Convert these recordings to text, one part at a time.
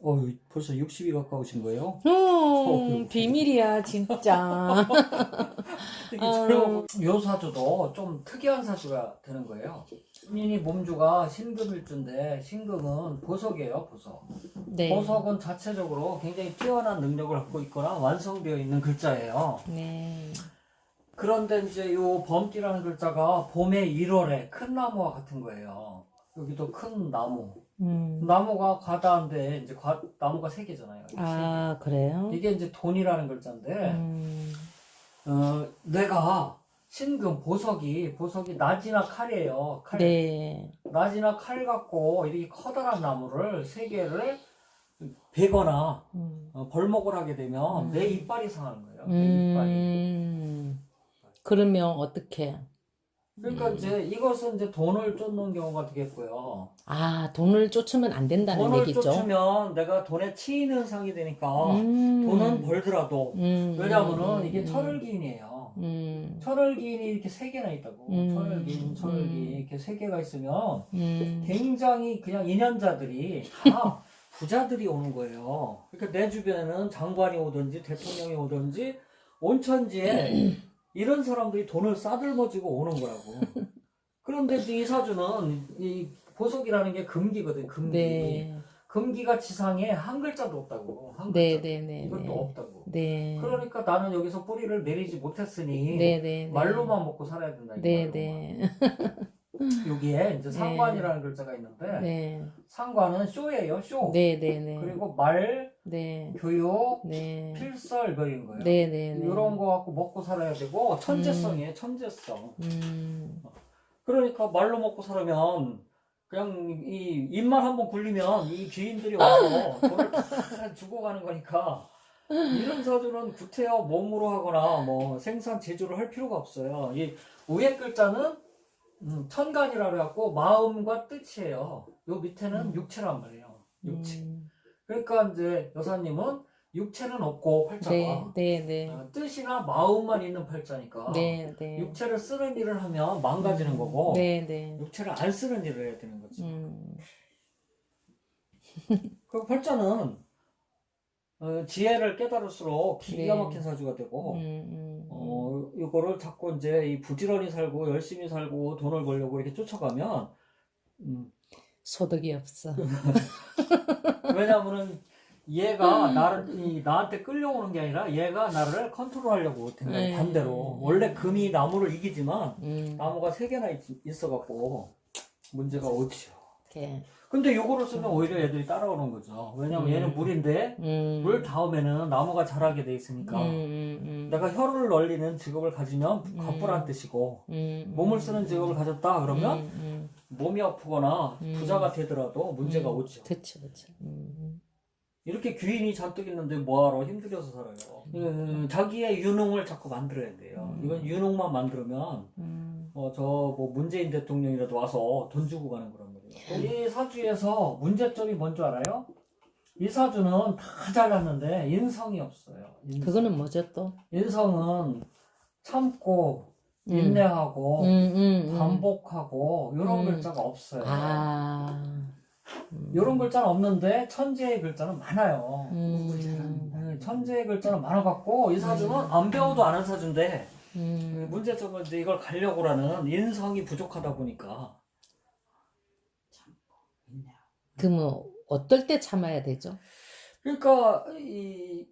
벌써 60이 가까우신 거예요? 비밀이야, 진짜. 이게 요 사주도 좀 특이한 사주가 되는 거예요. 본인이 몸주가 신금일주인데 신금은 보석이에요, 보석. 네. 보석은 자체적으로 굉장히 뛰어난 능력을 갖고 있거나 완성되어 있는 글자예요. 네. 그런데 이제 요 범띠라는 글자가 봄의 1월에 큰 나무와 같은 거예요. 여기도 큰 나무. 나무가 과다한데 이제 나무가 세 개잖아요. 아, 그래요? 이게 이제 돈이라는 글자인데 내가 신금 보석이 낮이나 칼이에요. 칼. 네. 낮이나 칼 갖고 이렇게 커다란 나무를 세 개를 베거나 벌목을 하게 되면 내 이빨이 상하는 거예요. 내 이빨이. 그러면 어떻게? 그러니까 이제 이것은 이제 돈을 쫓는 경우가 되겠고요. 아, 돈을 쫓으면 안 된다는 돈을 얘기죠? 쫓으면 내가 돈에 치이는 상이 되니까 돈은 벌더라도 왜냐하면은 이게 철을기인이에요. 철을기인이 이렇게 세 개나 있다고. 철을기인 이렇게 세 개가 있으면 굉장히 그냥 인연자들이 다 부자들이 오는 거예요. 그러니까 내 주변에는 장관이 오든지 대통령이 오든지 온천지에 이런 사람들이 돈을 싸들머지고 오는 거라고. 그런데 이제 이 사주는 이 보석이라는 게 금기거든, 금기. 네. 금기가 지상에 한 글자도 없다고. 한 네, 글자도. 네, 네. 이것도 네. 없다고. 네. 그러니까 나는 여기서 뿌리를 내리지 못했으니 네, 네, 네. 말로만 먹고 살아야 된다. 네, 말로만. 네. 여기에 이제 상관이라는 글자가 있는데 네. 상관은 쇼예요, 쇼. 네, 네, 네. 그리고 말, 네. 교육, 네. 필설 뭐 이런 거예요. 네, 네, 네. 이런 거 갖고 먹고 살아야 되고 천재성이에요, 천재성. 그러니까 말로 먹고 살면 그냥 이 입만 한번 굴리면 이 귀인들이 와서 돈을 다 주고 가는 거니까 이런 사주는 구태여 몸으로 하거나 뭐 생산 제조를 할 필요가 없어요. 이 위에 글자는 천간이라 그래갖고 마음과 뜻이에요. 요 밑에는 육체란 말이에요. 육체. 그러니까 이제 여사님은 육체는 없고 팔자가 네, 네, 네. 뜻이나 마음만 있는 팔자니까 네, 네. 육체를 쓰는 일을 하면 망가지는 거고 네, 네. 육체를 안 쓰는 일을 해야 되는 거지. 그 팔자는 지혜를 깨달을수록 기가 네. 막힌 사주가 되고 이거를 자꾸 이제 이 부지런히 살고 열심히 살고 돈을 벌려고 이렇게 쫓아가면 소득이 없어. 왜냐하면은 얘가 나한테 끌려오는 게 아니라 얘가 나를 컨트롤하려고 되는 거예요. 반대로 원래 금이 나무를 이기지만 나무가 세 개나 있어갖고 문제가 오지요. 이렇게. 근데 요거를 쓰면 오히려 애들이 따라오는 거죠. 왜냐면 얘는 물인데 물 다음에는 나무가 자라게 돼 있으니까 내가 혀를 널리는 직업을 가지면 갑부란 뜻이고 몸을 쓰는 직업을 가졌다 그러면 몸이 아프거나 부자가 되더라도 문제가 오죠. 그쵸, 그쵸. 이렇게 귀인이 잔뜩 있는데 뭐하러 힘들여서 살아요. 자기의 유능을 자꾸 만들어야 돼요. 이건 유능만 만들면 뭐 문재인 대통령이라도 와서 돈 주고 가는 거란 말이에요. 이 사주에서 문제점이 뭔지 알아요? 이 사주는 다 잘났는데 인성이 없어요. 인성. 그거는 뭐죠 또? 인성은 참고 인내하고 반복하고 이런 글자가 없어요. 이런 글자는 없는데 천재의 글자는 많아요. 천재의 글자는 많아갖고 이 사주는 안 배워도 아는 사주인데 문제점은 이제 이걸 가려고라는 인성이 부족하다 보니까. 그러면 어떨 때 참아야 되죠? 그러니까 이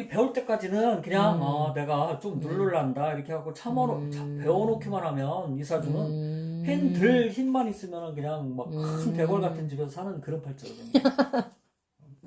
배울 때까지는 그냥 내가 좀 누를란다 이렇게 하고 배워놓기만 하면 이 사주는 들 힘만 있으면 그냥 막 큰 대궐 같은 집에서 사는 그런 팔자거든요.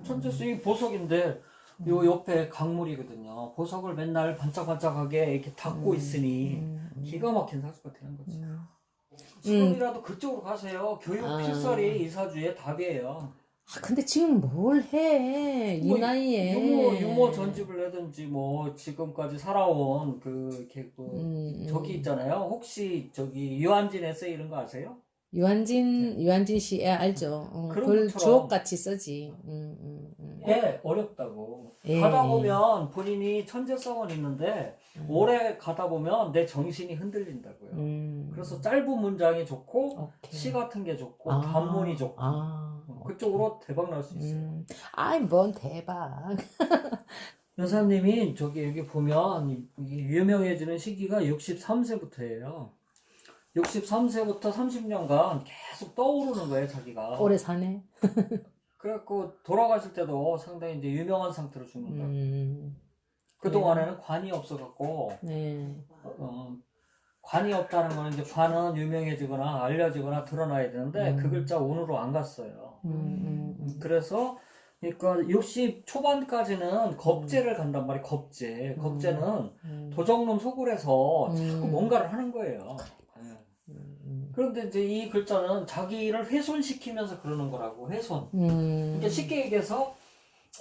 천재수 이 보석인데 요 옆에 강물이거든요. 보석을 맨날 반짝반짝하게 이렇게 닦고 있으니 기가 막힌 사주가 되는 거지. 지금이라도 그쪽으로 가세요. 교육 필설이 이 사주의 답이에요. 근데 지금 뭘 해? 이 뭐 나이에. 유머 전집을 내든지 뭐 지금까지 살아온 저기 있잖아요. 혹시 저기 유한진 에세이 이런 거 아세요? 유한진 씨 알죠? 그런 그걸 것처럼. 주옥같이 쓰지. 어렵다고. 예. 가다 보면 본인이 천재성은 있는데 오래 가다 보면 내 정신이 흔들린다고요. 그래서 짧은 문장이 좋고 오케이. 시 같은 게 좋고 단문이 좋고 그쪽으로 대박 날 수 있어요. 아이, 뭔 대박. 여사님이 여기 보면 이게 유명해지는 시기가 63세부터예요. 63세부터 30년간 계속 떠오르는 거예요, 자기가. 오래 사네. 그래갖고 돌아가실 때도 상당히 이제 유명한 상태로 죽는다. 그동안에는 관이 없어갖고, 네. 관이 없다는 거는 이제 관은 유명해지거나 알려지거나 드러나야 되는데 그 글자 운으로 안 갔어요. 그래서 그러니까 60 초반까지는 겁재를 간단 말이에요. 겁재는 도적놈 속을해서 자꾸 뭔가를 하는 거예요. 그런데 이제 이 글자는 자기를 훼손시키면서 그러는 거라고. 훼손. 그러니까 쉽게 얘기해서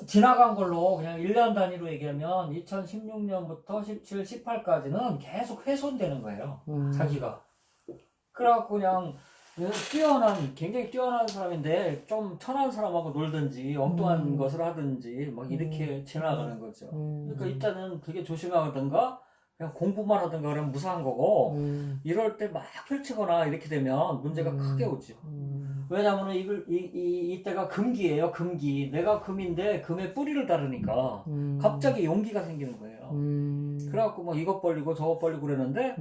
지나간 걸로 그냥 1년 단위로 얘기하면 2016년부터 17, 18까지는 계속 훼손되는 거예요. 자기가. 그래갖고 그냥 굉장히 뛰어난 사람인데 좀 천한 사람하고 놀든지 엉뚱한 것을 하든지 막 이렇게 지나가는 거죠. 그러니까 일단은 되게 조심하든가 그냥 공부만 하든가 그러면 무사한 거고 이럴 때 막 펼치거나 이렇게 되면 문제가 크게 오죠. 왜냐하면 이때가 금기예요. 금기. 내가 금인데 금의 뿌리를 다르니까 갑자기 용기가 생기는 거예요. 그래갖고 뭐 이것 벌리고 저것 벌리고 그러는데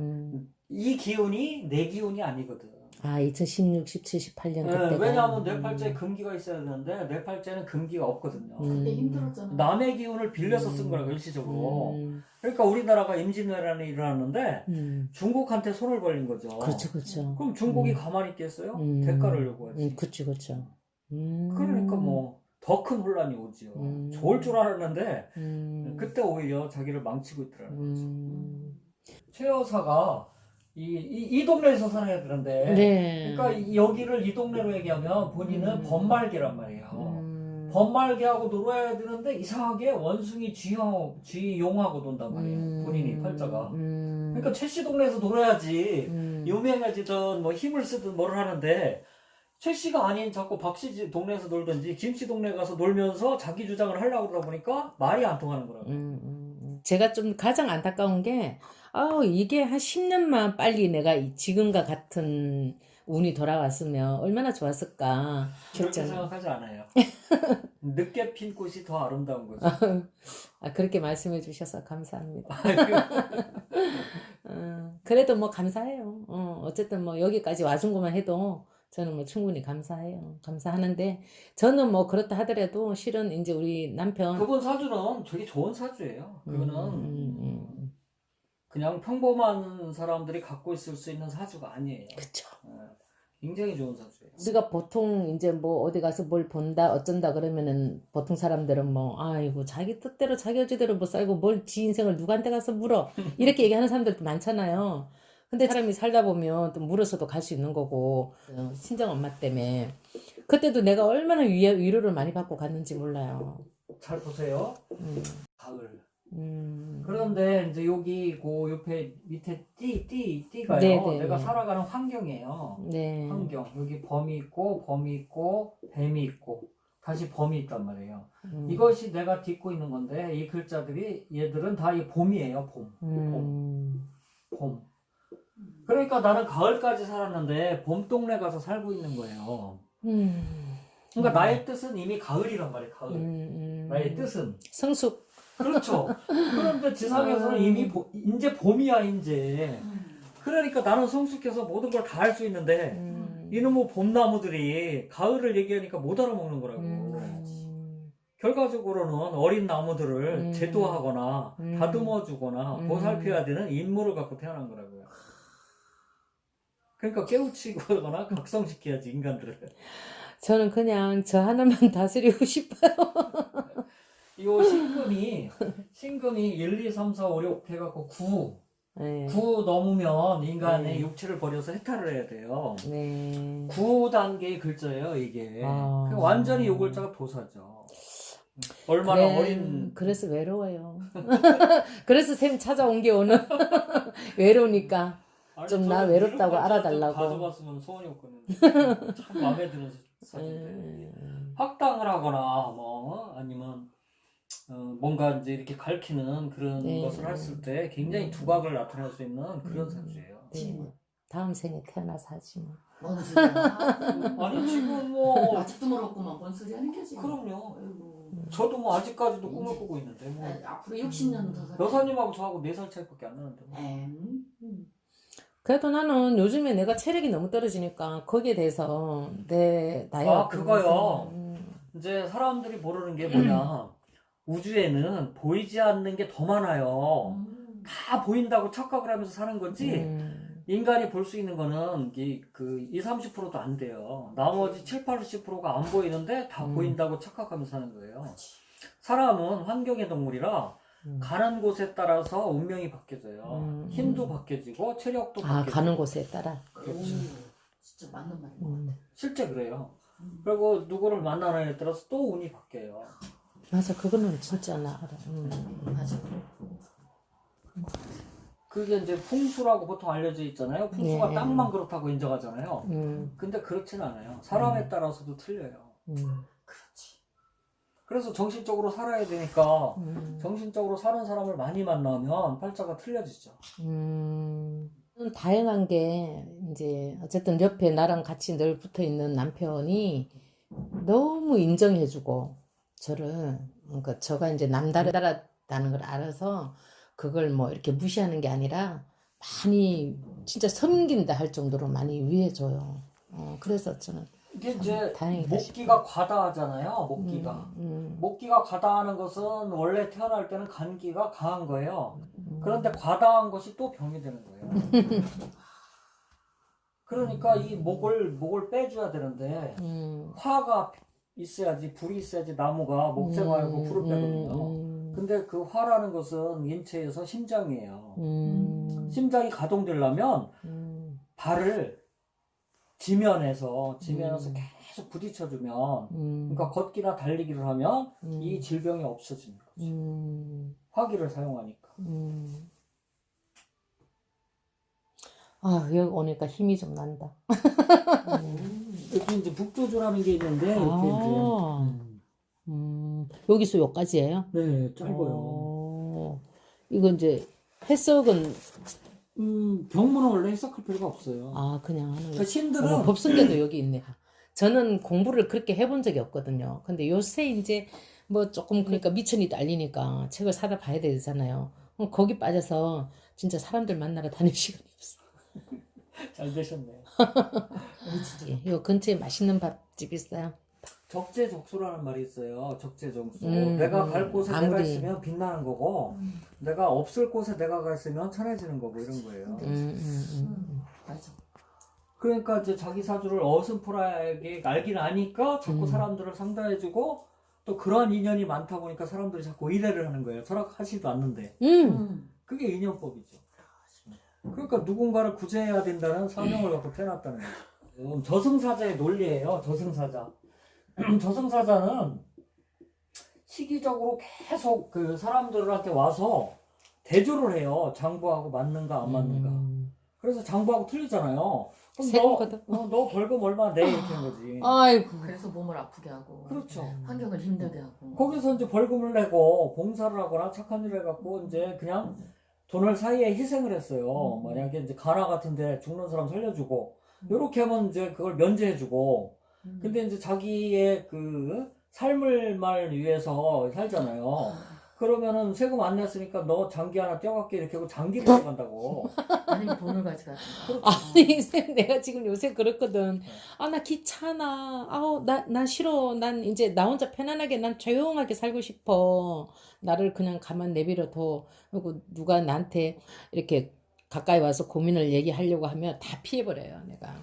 이 기운이 내 기운이 아니거든. 아, 2016, 17, 18년 네, 그때가. 왜냐하면 내 팔자에 금기가 있어야 되는데 내 팔자에는 금기가 없거든요. 그때 힘들었잖아. 남의 기운을 빌려서 쓴 거라고 일시적으로. 그러니까 우리나라가 임진왜란이 일어났는데 중국한테 손을 벌린 거죠. 그렇죠, 그렇죠. 그럼 중국이 가만히 있겠어요? 대가를 요구하지. 그렇죠, 그렇죠. 그러니까 뭐 더 큰 혼란이 오지요. 좋을 줄 알았는데 그때 오히려 자기를 망치고 있더라는 거죠. 최 여사가 이 동네에서 살아야 되는데, 네. 그러니까 여기를 이 동네로 얘기하면 본인은 번말개란 말이에요. 번말개하고 놀아야 되는데 이상하게 원숭이 쥐용하고 논단 말이에요. 본인이 팔자가. 그러니까 최씨 동네에서 놀아야지 유명해지든 뭐 힘을 쓰든 뭐를 하는데 최씨가 아닌 자꾸 박씨 동네에서 놀든지 김씨 동네 가서 놀면서 자기 주장을 하려고 그러다 보니까 말이 안 통하는 거라고요. 제가 좀 가장 안타까운 게 이게 한 10년만 빨리 내가 지금과 같은 운이 돌아왔으면 얼마나 좋았을까. 그렇게 생각하지 않아요. 늦게 핀 꽃이 더 아름다운 거죠. 그렇게 말씀해 주셔서 감사합니다. 그래도 뭐 감사해요. 어쨌든 뭐 여기까지 와준 것만 해도 저는 뭐 충분히 감사해요. 감사하는데 저는 뭐 그렇다 하더라도 실은 이제 우리 남편 그분 사주는 되게 좋은 사주예요. 그거는 그냥 평범한 사람들이 갖고 있을 수 있는 사주가 아니에요. 그쵸. 굉장히 좋은 사주예요. 우리가 보통 이제 뭐 어디 가서 뭘 본다 어쩐다 그러면은 보통 사람들은 뭐 아이고 자기 뜻대로 자기 의지대로 못 살고 뭘 지 인생을 누구한테 가서 물어 이렇게 얘기하는 사람들도 많잖아요. 근데 사람이 살다 보면 또 물어서도 갈 수 있는 거고 친정 엄마 때문에 그때도 내가 얼마나 위로를 많이 받고 갔는지 몰라요. 잘 보세요. 가을. 그런데 이제 여기 그 옆에 밑에 띠가요. 네네. 내가 살아가는 환경이에요. 네. 환경. 여기 범이 있고 뱀이 있고 다시 범이 있단 말이에요. 이것이 내가 딛고 있는 건데 이 글자들이 얘들은 다 이 봄이에요. 봄. 그러니까 나는 가을까지 살았는데 봄 동네 가서 살고 있는 거예요. 그러니까 나의 뜻은 이미 가을이란 말이에요. 가을. 나의 뜻은 성숙. 그렇죠. 그런데 지상에서는 이미 이제 봄이야 이제. 그러니까 나는 성숙해서 모든 걸 다 할 수 있는데 이놈의 봄나무들이 가을을 얘기하니까 못 알아먹는 거라고. 결과적으로는 어린 나무들을 제도하거나 다듬어주거나 보살펴야 되는 임무를 갖고 태어난 거라고요. 그러니까 깨우치거나 각성시켜야지 인간들을. 저는 그냥 저 하나만 다스리고 싶어요. 이 신금이 1, 2, 3, 4, 5, 6 해갖고 9. 네. 9 넘으면 인간의 육체를 버려서 해탈을 해야 돼요. 네. 9단계의 글자예요, 이게. 완전히 이 글자가 도사죠. 얼마나 어린. 그래서 외로워요. 그래서 쌤 찾아온 게 오늘 외로우니까. 좀 나 외롭다고 알아달라고. 가져갔으면 소원이었거든요. 참 마음에 드는 사진인데. 확당을 하거나 뭐 아니면 뭔가 이제 이렇게 가르치는 그런 것을 했을 때 굉장히 두각을 나타낼 수 있는 그런 사주예요. 다음 생에 태어나서 하지 뭐. 뭔 소리야. 아니 지금 뭐 아직도 모르겠구만. 뭔 소리 하는 거지. 그럼요. 아이고. 저도 뭐 아직까지도 꿈을 꾸고 있는데 뭐 앞으로 60년 더 살아. 여사님하고 저하고 4살 차이밖에 안 나는데 뭐. 그래도 나는 요즘에 내가 체력이 너무 떨어지니까 거기에 대해서 내 나이 아, 그거요. 이제 사람들이 모르는 게 뭐냐, 우주에는 보이지 않는 게 더 많아요. 다 보인다고 착각을 하면서 사는 거지 인간이 볼 수 있는 거는 그 20, 30%도 안 돼요. 나머지 7, 80%가 안 보이는데 다 보인다고 착각하면서 사는 거예요. 사람은 환경의 동물이라 가는 곳에 따라서 운명이 바뀌어져요. 힘도 바뀌어지고 체력도 바뀌어지고. 가는 곳에 따라. 그렇죠. 진짜 맞는 말인 것 같아. 실제 그래요. 그리고 누구를 만나느냐에 따라서 또 운이 바뀌어요. 맞아, 그거는 진짜 나 알아. 맞아. 그게 이제 풍수라고 보통 알려져 있잖아요. 풍수가 네. 땅만 그렇다고 인정하잖아요. 근데 그렇지는 않아요. 사람에 따라서도 틀려요. 그렇지. 그래서 정신적으로 살아야 되니까 정신적으로 사는 사람을 많이 만나면 팔자가 틀려지죠. 다양한 게 이제 어쨌든 옆에 나랑 같이 늘 붙어 있는 남편이 너무 인정해주고 저를, 그러니까 저가 이제 남다르다는 걸 알아서 그걸 뭐 이렇게 무시하는 게 아니라 많이 진짜 섬긴다 할 정도로 많이 위해줘요. 그래서 저는 이게 이제 다행이다 목기가 과다하잖아요. 목기가. 목기가 과다하는 것은 원래 태어날 때는 간기가 강한 거예요. 그런데 과다한 것이 또 병이 되는 거예요. 그러니까 이 목을 빼줘야 되는데 화가 있어야지, 불이 있어야지 나무가 목생화하고 불을 빼거든요. 근데 그 화라는 것은 인체에서 심장이에요. 심장이 가동되려면 발을 지면에서 계속 부딪혀주면, 그러니까 걷기나 달리기를 하면 이 질병이 없어지는 거죠. 화기를 사용하니까. 여기 오니까 힘이 좀 난다. 여기 이제 북조주라는 게 있는데 이렇게 여기서 여기까지예요? 네, 짧아요. 이거 이제 해석은 경문은 원래 해석할 필요가 없어요. 그냥 하는 그러니까 거. 신들은 법성계도 여기 있네. 저는 공부를 그렇게 해본 적이 없거든요. 근데 요새 이제 뭐 조금 그러니까 미천이 날리니까 책을 사다 봐야 되잖아요. 거기 빠져서 진짜 사람들 만나러 다닐 시간이 없어. 잘 되셨네. 요 근처에 맛있는 밥집 있어요. 적재적소라는 말이 있어요. 적재적소. 내가 갈 곳에 내가 있으면 빛나는 거고, 내가 없을 곳에 내가 가 있으면 천해지는 거고, 이런 거예요. 맞아. 그러니까 이제 자기 사주를 어슴푸레하게 알긴 아니까 자꾸 사람들을 상대해주고, 또 그러한 인연이 많다 보니까 사람들이 자꾸 의뢰를 하는 거예요. 철학하지도 않는데. 그게 인연법이죠. 그러니까 누군가를 구제해야 된다는 사명을 갖고 태어났다는 거죠. 저승사자의 논리예요. 저승사자. 저승사자는 시기적으로 계속 그 사람들한테 와서 대조를 해요. 장부하고 맞는가 안 맞는가. 그래서 장부하고 틀리잖아요. 그럼 너 벌금 얼마 내 이렇게 하는 거지. 아이고. 그래서 몸을 아프게 하고. 그렇죠. 환경을 힘들게 하고. 거기서 이제 벌금을 내고 봉사를 하거나 착한 일을 해갖고 이제 그냥 돈을 사이에 희생을 했어요. 만약에 이제 가나 같은데 죽는 사람 살려주고 이렇게 하면 이제 그걸 면제해주고. 근데 이제 자기의 그 삶을 위해서 살잖아요. 그러면은 세금 안 냈으니까 너 장기 하나 떼어갈게 이렇게 하고 장기를 떼어간다고. 아니면 돈을 가져가고. 아니 쌤, 내가 지금 요새 그렇거든. 나 귀찮아. 나 싫어. 난 이제 나 혼자 편안하게 난 조용하게 살고 싶어. 나를 그냥 가만 내버려둬. 그리고 누가 나한테 이렇게 가까이 와서 고민을 얘기하려고 하면 다 피해버려요, 내가.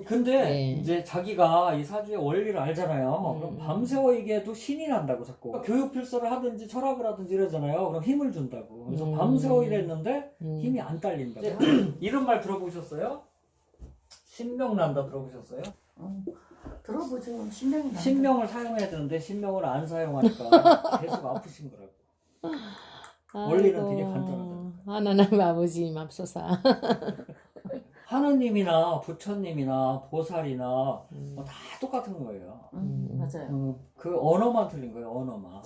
근데 네. 이제 자기가 이 사주의 원리를 알잖아요. 그럼 밤새워 얘기해도 신이 난다고 자꾸. 교육 필서를 하든지 철학을 하든지 이러잖아요. 그럼 힘을 준다고. 그래서 밤새워 일했는데 힘이 안 딸린다고. 이런 말 들어보셨어요? 신명 난다 들어보셨어요? 들어보죠. 신명이 난다. 신명을 사용해야 되는데 신명을 안 사용하니까 계속 아프신 거라고. 원리는 되게 간단하다. 하나님 아버지 맙소사. 하느님이나 부처님이나 보살이나 뭐다 똑같은 거예요. 맞아요. 그 언어만 틀린 거예요. 언어만.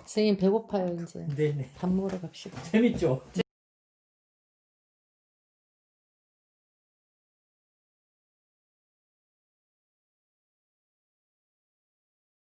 선생님 배고파요 이제. 네네. 밥 먹으러 갑시다. 재밌죠?